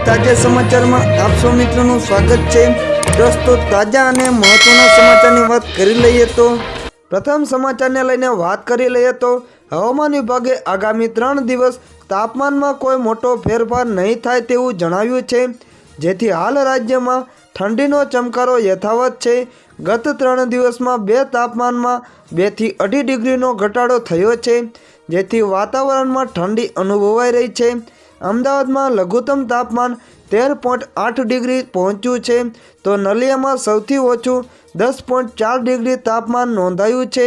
તાજા સમાચારમાં આપ સૌ મિત્રોનું સ્વાગત છે। દોસ્તો, તાજા અને મહત્વના સમાચારની વાત કરી લઈએ તો પ્રથમ સમાચારને લઈને વાત કરી લઈએ તો હવામાન વિભાગે આગામી 3 દિવસ તાપમાનમાં કોઈ મોટો ફેરફાર નહીં થાય તેવું જણાવ્યું છે, જેથી હાલ રાજ્યમાં ઠંડીનો ચમકારો યથાવત છે। ગત 3 દિવસમાં તાપમાનમાં 2 થી 2.5 ડિગ્રીનો ઘટાડો થયો છે, જેથી વાતાવરણમાં ઠંડી અનુભવાઈ રહી છે। અમદાવાદમાં લઘુત્તમ તાપમાન 13.8 ડિગ્રી પહોંચ્યું છે, તો નલિયામાં સૌથી ઓછું 10.4 ડિગ્રી તાપમાન નોંધાયું છે।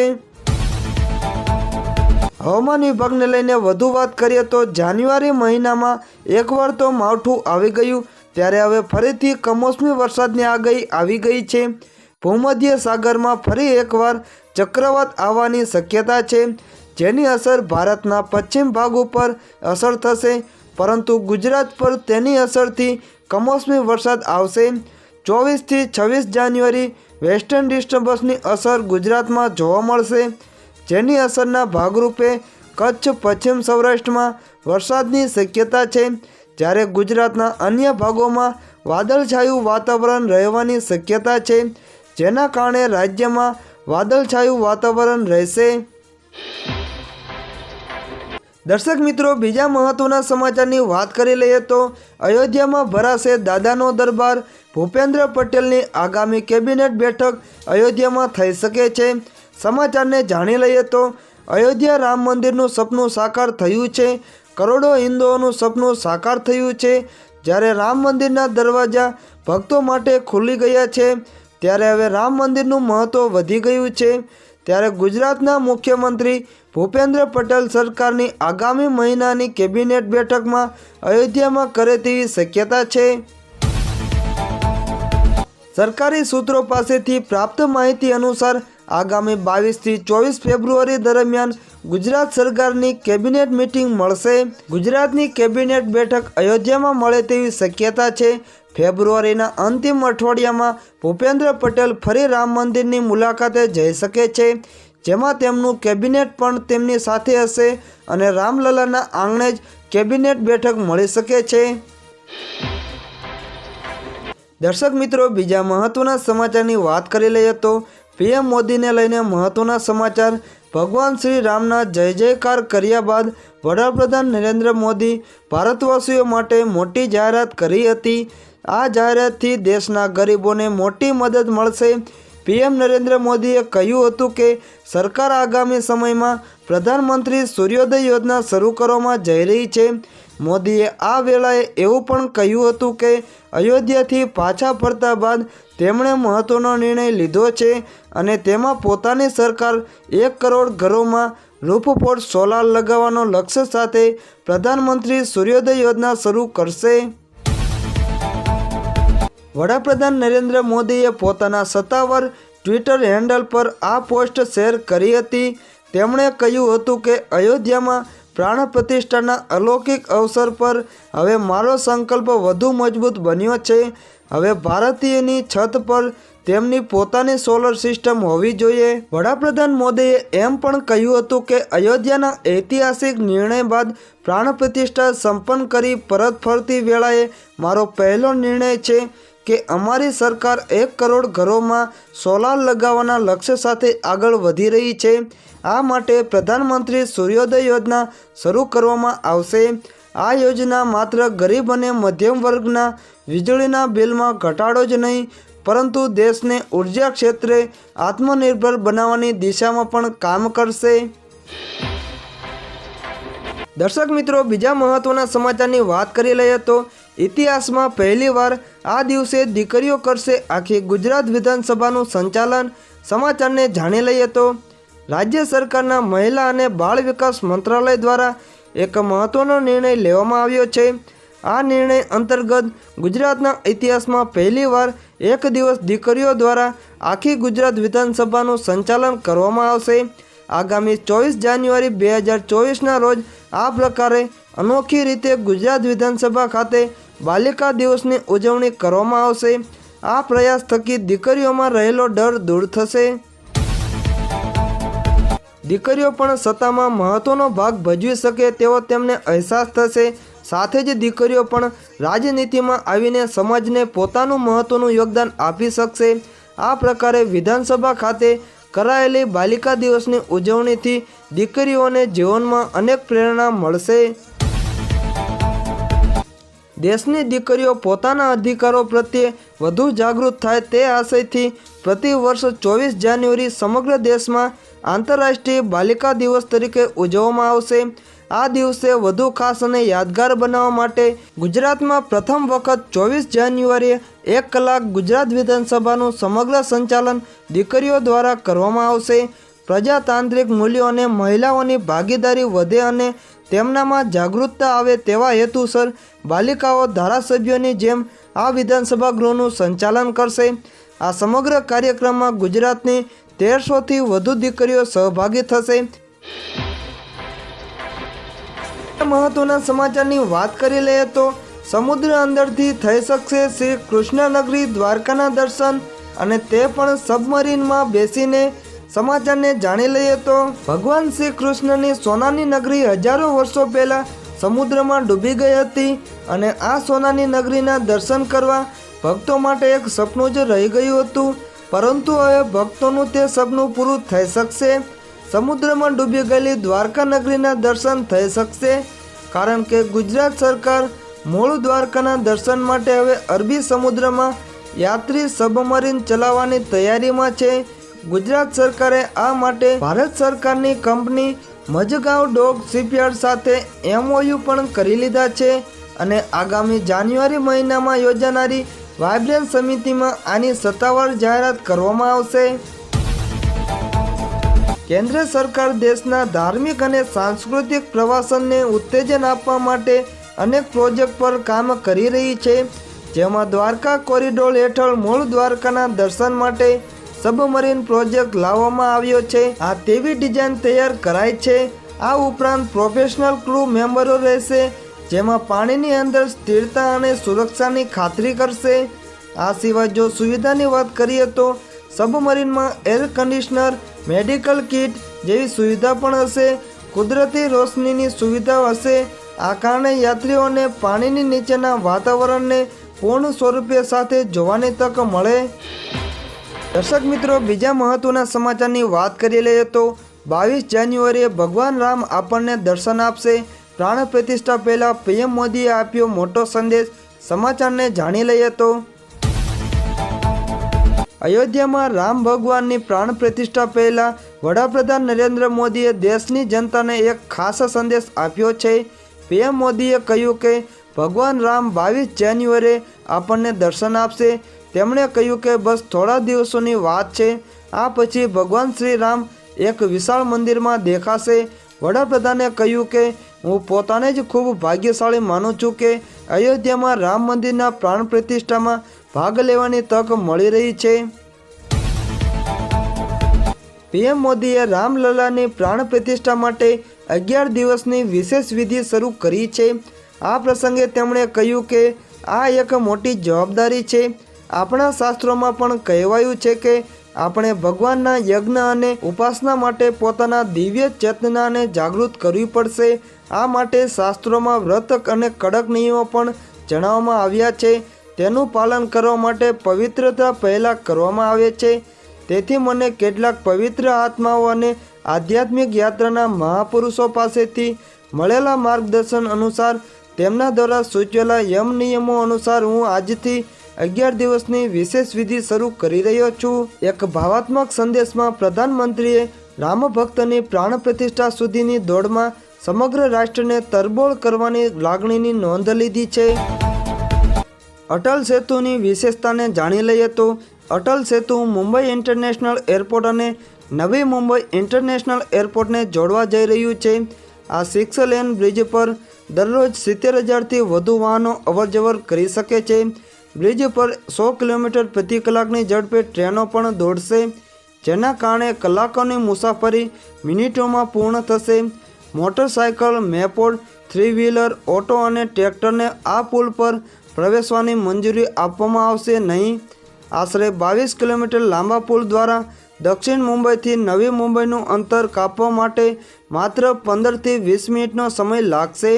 હવામાન વિભાગને લઈને વધુ વાત કરીએ તો જાન્યુઆરી મહિનામાં એકવાર તો માવઠું આવી ગયું, ત્યારે હવે ફરીથી કમોસમી વરસાદની આગાહી આવી ગઈ છે। ભૂમધ્ય સાગરમાં ફરી એકવાર ચક્રવાત આવવાની શક્યતા છે, જેની અસર ભારતના પશ્ચિમ ભાગ ઉપર અસર થશે, પરંતુ ગુજરાત પર તેની અસરથી કમોસમી વરસાદ આવશે। 24 થી 26 જાન્યુઆરી વેસ્ટર્ન ડિસ્ટર્બન્સની અસર ગુજરાતમાં જોવા મળશે, જેની અસરના ભાગરૂપે કચ્છ પશ્ચિમ સૌરાષ્ટ્રમાં વરસાદની શક્યતા છે, જ્યારે ગુજરાતના અન્ય ભાગોમાં વાદળછાયું વાતાવરણ રહેવાની શક્યતા છે, જેના કારણે રાજ્યમાં વાદળછાયું વાતાવરણ રહેશે। દર્શક મિત્રો, બીજા મહત્વના સમાચારની વાત કરી લઈએ તો અયોધ્યામાં ભરાશે દાદાનો દરબાર। ભૂપેન્દ્ર પટેલની આગામી કેબિનેટ બેઠક અયોધ્યામાં થઈ શકે છે। સમાચારને જાણી લઈએ તો અયોધ્યા રામ મંદિરનું સપનું સાકાર થયું છે। કરોડો હિન્દુઓનું સપનું સાકાર થયું છે। જ્યારે રામ મંદિરના દરવાજા ભક્તો માટે ખુલી ગયા છે, ત્યારે હવે રામ મંદિરનું મહત્ત્વ વધી ગયું છે। ત્યારે ગુજરાતના મુખ્યમંત્રી ભૂપેન્દ્ર પટેલ સરકારની આગામી મહિનાની કેબિનેટ બેઠકમાં અયોધ્યામાં કરે તેવી શક્યતા છે। સરકારી સૂત્રો પાસેથી પ્રાપ્ત માહિતી અનુસાર આગામી 22 થી 24 ફેબ્રુઆરી દરમિયાન ગુજરાત સરકારની કેબિનેટ મિટિંગ મળશે। ગુજરાતની કેબિનેટ બેઠક અયોધ્યામાં મળે તેવી શક્યતા છે। ફેબ્રુઆરીના અંતિમ અઠવાડિયામાં ભૂપેન્દ્ર પટેલ ફરી રામ મંદિરની મુલાકાતે જઈ શકે છે, જેમાં તેમનું કેબિનેટ પણ તેમની સાથે હશે અને રામલલાના આંગણે જ કેબિનેટ બેઠક મળી શકે છે। દર્શક મિત્રો, બીજા મહત્વના સમાચારની વાત કરી લઈએ તો પીએમ મોદીને લઈને મહત્વના સમાચાર। ભગવાન શ્રી રામના જય જયકાર કર્યા બાદ વડાપ્રધાન નરેન્દ્ર મોદી ભારતવાસીઓ માટે મોટી જાહેરાત કરી હતી। આ જાહેરાતથી દેશના ગરીબોને મોટી મદદ મળશે। પીએમ નરેન્દ્ર મોદીએ કહ્યું હતું કે સરકાર આગામી સમયમાં પ્રધાનમંત્રી સૂર્યોદય યોજના શરૂ કરવામાં જઈ રહી છે। મોદીએ આ વેળાએ એવું પણ કહ્યું હતું કે અયોધ્યાથી પાછા ફરતા બાદ તેમણે મહત્ત્વનો નિર્ણય લીધો છે અને તેમાં પોતાની સરકાર 1 કરોડ ઘરોમાં રૂફટોપ સોલાર લગાવવાનો લક્ષ્ય સાથે પ્રધાનમંત્રી સૂર્યોદય યોજના શરૂ કરશે। વડાપ્રધાન નરેન્દ્ર મોદીએ પોતાના સત્તાવાર ટ્વિટર હેન્ડલ પર આ પોસ્ટ શેર કરી હતી। તેમણે કહ્યું હતું કે અયોધ્યામાં પ્રાણ પ્રતિષ્ઠાના અલૌકિક અવસર પર હવે મારો સંકલ્પ વધુ મજબૂત બન્યો છે। હવે ભારતીયની છત પર તેમની પોતાની સોલર સિસ્ટમ હોવી જોઈએ। વડાપ્રધાન મોદીએ એમ પણ કહ્યું હતું કે અયોધ્યાના ઐતિહાસિક નિર્ણય બાદ પ્રાણ પ્રતિષ્ઠા સંપન્ન કરી પરત ફરતી વેળાએ મારો પહેલો નિર્ણય છે કે અમારી સરકાર 1 કરોડ ઘરોમાં સોલાર લગાવવાના લક્ષ્ય સાથે આગળ વધી રહી છે। આ માટે પ્રધાનમંત્રી સૂર્યોદય યોજના શરૂ કરવામાં આવશે। આ યોજના માત્ર ગરીબ અને મધ્યમ વર્ગના વીજળીના બિલમાં ઘટાડો જ નહીં, પરંતુ દેશને ઉર્જા ક્ષેત્રે આત્મનિર્ભર બનાવવાની દિશામાં પણ કામ કરશે। દર્શક મિત્રો, બીજા મહત્વના સમાચારની વાત કરી લઈએ તો ઇતિહાસમાં પહેલીવાર આ દિવસે દીકરીઓ કરશે આખી ગુજરાત વિધાનસભાનું સંચાલન। સમાચારને જાણી લઈએ તો રાજ્ય સરકારના મહિલા અને બાળ વિકાસ મંત્રાલય દ્વારા એક મહત્વનો નિર્ણય લેવામાં આવ્યો છે। આ નિર્ણય અંતર્ગત ગુજરાતના ઇતિહાસમાં પહેલીવાર એક દિવસ દીકરીઓ દ્વારા આખી ગુજરાત વિધાનસભાનું સંચાલન કરવામાં આવશે। આગામી 24 જાન્યુઆરી 2024ના રોજ આ પ્રકારે અનોખી રીતે ગુજરાત વિધાનસભા ખાતે બાલિકા દિવસની ઉજવણી કરવામાં આવશે। આ પ્રયાસ થકી દીકરીઓમાં રહેલો ડર દૂર થશે। દીકરીઓ પણ સત્તામાં મહત્વનો ભાગ ભજવી શકે તેવો તેમને અહેસાસ થશે। સાથે જ દીકરીઓ પણ રાજનીતિમાં આવીને સમાજને પોતાનું મહત્વનું યોગદાન આપી શકશે। આ પ્રકારે વિધાનસભા ખાતે કરાયેલી બાલિકા દિવસની ઉજવણીથી દીકરીઓને જીવનમાં અનેક પ્રેરણા મળશે। દેશની દીકરીઓ પોતાના અધિકારો પ્રત્યે વધુ જાગૃત થાય તે આશયથી પ્રતિ વર્ષ 24 જાન્યુઆરી સમગ્ર દેશમાં આંતરરાષ્ટ્રીય બાલિકા દિવસ તરીકે ઉજવવામાં આવશે। આ દિવસે વધુ ખાસ અને યાદગાર બનાવવા માટે ગુજરાતમાં પ્રથમ વખત 24 જાન્યુઆરીએ 1 કલાક ગુજરાત વિધાનસભાનું સમગ્ર સંચાલન દીકરીઓ દ્વારા કરવામાં આવશે। પ્રજાતાંત્રિક મૂલ્યો અને મહિલાઓની ભાગીદારી વધે અને તેમનામાં જાગૃતતા આવે તેવા હેતુસર બાલિકાઓ ધારાસભ્યોની જેમ આ વિધાનસભા ગૃહનું સંચાલન કરશે। આ સમગ્ર કાર્યક્રમમાં ગુજરાતની 1300થી વધુ દીકરીઓ સહભાગી થશે। મહત્વના સમાચારની વાત કરી લઈએ તો સમુદ્ર અંદરથી થઈ શકશે શ્રી કૃષ્ણનગરી દ્વારકાના દર્શન, અને તે પણ સબમરીનમાં બેસીને। સમાચારને જાણી લઈએ તો ભગવાન શ્રી કૃષ્ણની સોનાની નગરી હજારો વર્ષો પહેલા સમુદ્રમાં ડૂબી ગઈ હતી, અને આ સોનાની નગરીના દર્શન કરવા ભક્તો માટે એક સપનું જ રહી ગયું હતું, પરંતુ હવે ભક્તોનું તે સપનું પૂરું થઈ શકશે। સમુદ્રમાં ડૂબી ગયેલી દ્વારકા નગરીના દર્શન થઈ શકશે, કારણ કે ગુજરાત સરકાર મૂળ દ્વારકાના દર્શન માટે હવે અરબી સમુદ્રમાં યાત્રી સબમરીન ચલાવવાની તૈયારીમાં છે। ગુજરાત સરકારે આ માટે ભારત સરકારની કંપની મઝગાંવ ડોક શિપયાર્ડ સાથે MOU પણ કરી લીધા છે, અને આગામી જાન્યુઆરી મહિનામાં યોજાનારી વાઇબ્રન્ટ સમિતિમાં આની સત્તાવાર જાહેરાત કરવામાં આવશે। કેન્દ્ર સરકાર દેશના ધાર્મિક અને સાંસ્કૃતિક પ્રવાસનને ઉત્તેજન આપવા માટે અનેક પ્રોજેક્ટ પર કામ કરી રહી છે, જેમાં દ્વારકા કોરિડોર હેઠળ મૂળ દ્વારકાના દર્શન માટે સબમરીન પ્રોજેક્ટ લાવવામાં આવ્યો છે। આ તેવી ડિઝાઇન તૈયાર કરાઈ છે। આ ઉપરાંત પ્રોફેશનલ ક્રૂ મેમ્બરો રહેશે, જેમાં પાણીની અંદર સ્થિરતા અને સુરક્ષાની ખાતરી કરશે। આ સિવાય જો સુવિધાની વાત કરીએ તો સબમરીનમાં એર કન્ડિશનર, મેડિકલ કિટ જેવી સુવિધા પણ હશે। કુદરતી રોશનીની સુવિધા હશે। આ કારણે યાત્રીઓને પાણીની નીચેના વાતાવરણને પૂર્ણ સ્વરૂપે સાથે જોવાની તક મળે। દર્શક મિત્રો, બીજા મહત્વના સમાચારની વાત કરી લઈએ તો 22 જાન્યુઆરીએ ભગવાન રામ આપણને દર્શન આપશે। પ્રાણ પ્રતિષ્ઠા પહેલા PM મોદીએ આપ્યો મોટો સંદેશ। સમાચારને જાણી લઈએ તો અયોધ્યામાં રામ ભગવાનની પ્રાણ પ્રતિષ્ઠા પહેલા વડાપ્રધાન નરેન્દ્ર મોદીએ દેશની જનતાને એક ખાસ સંદેશ આપ્યો છે। PM મોદીએ કહ્યું કે ભગવાન રામ 22 જાન્યુઆરીએ આપણને દર્શન આપશે। તેમણે કહ્યું કે બસ થોડા દિવસોની વાત છે, આ પછી ભગવાન શ્રી રામ એક વિશાળ મંદિરમાં દેખાશે। વડાપ્રધાને કહ્યું કે હું પોતાને જ ખૂબ ભાગ્યશાળી માનું છું કે અયોધ્યામાં રામ મંદિરના પ્રાણ પ્રતિષ્ઠામાં ભાગ લેવાની તક મળી રહી છે। PM મોદીએ રામલલાની પ્રાણ પ્રતિષ્ઠા માટે 11 દિવસની વિશેષ વિધિ શરૂ કરી છે। આ પ્રસંગે તેમણે કહ્યું કે આ એક મોટી જવાબદારી છે। આપણા શાસ્ત્રોમાં પણ કહેવાયું છે કે આપણે ભગવાનના યજ્ઞ અને ઉપાસના માટે પોતાના દિવ્ય ચેતનાને જાગૃત કરવી પડશે। આ માટે શાસ્ત્રોમાં વ્રત અને કડક નિયમો પણ જણાવવામાં આવ્યા છે। તેનું પાલન કરવા માટે પવિત્રતા પહેલાં કરવામાં આવે છે। તેથી મને કેટલાક પવિત્ર આત્માઓ અને આધ્યાત્મિક યાત્રાના મહાપુરુષો પાસેથી મળેલા માર્ગદર્શન અનુસાર તેમના દ્વારા સૂચવેલા યમ નિયમો અનુસાર હું આજથી 11 દિવસની વિશેષ વિધિ શરૂ કરી રહ્યો છું। એક ભાવાત્મક સંદેશમાં પ્રધાનમંત્રીએ રામ ભક્તની પ્રાણ પ્રતિષ્ઠા સુધીની દોડમાં સમગ્ર રાષ્ટ્રને તરબોળ કરવાની લાગણીની નોંધ લીધી છે। અટલ સેતુની વિશેષતાને જાણી લઈએ તો અટલ સેતુ મુંબઈ ઇન્ટરનેશનલ એરપોર્ટ અને નવી મુંબઈ ઇન્ટરનેશનલ એરપોર્ટને જોડવા જઈ રહ્યું છે। આ 6 લેન બ્રિજ પર દરરોજ 70,000થી વધુ વાહનો અવરજવર કરી શકે છે। બ્રિજ પર 100 કિલોમીટર પ્રતિ કલાકની ઝડપે ટ્રેનો પણ દોડશે, જેના કારણે કલાકોની મુસાફરી મિનિટોમાં પૂર્ણ થશે। મોટરસાયકલ, મેપોડ, 3 વ્હીલર, ઓટો અને ટ્રેક્ટરને આ પુલ પર પ્રવેશવાની મંજૂરી આપવામાં આવશે નહીં। આશરે 22 કિલોમીટર લાંબા પુલ દ્વારા દક્ષિણ મુંબઈથી નવી મુંબઈનું અંતર કાપવા માટે માત્ર 15થી 20 મિનિટનો સમય લાગશે।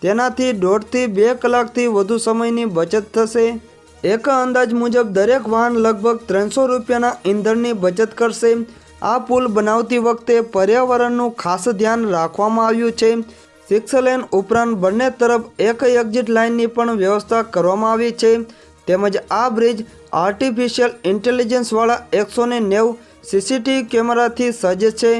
તેનાથી 1.5 થી 2 કલાકથી વધુ સમયની બચત થશે। એક અંદાજ મુજબ દરેક વાહન લગભગ 300 રૂપિયાના ઈંધણની બચત કરશે। આ પુલ બનાવતી વખતે પર્યાવરણનું ખાસ ધ્યાન રાખવામાં આવ્યું છે। 6 લેન ઉપરાંત બંને તરફ એક એક્ઝિટ લાઇનની પણ વ્યવસ્થા કરવામાં આવી છે, તેમજ આ બ્રિજ આર્ટિફિશિયલ ઇન્ટેલિજન્સવાળા 190 સીસીટીવી કેમેરાથી સજ્જ છે।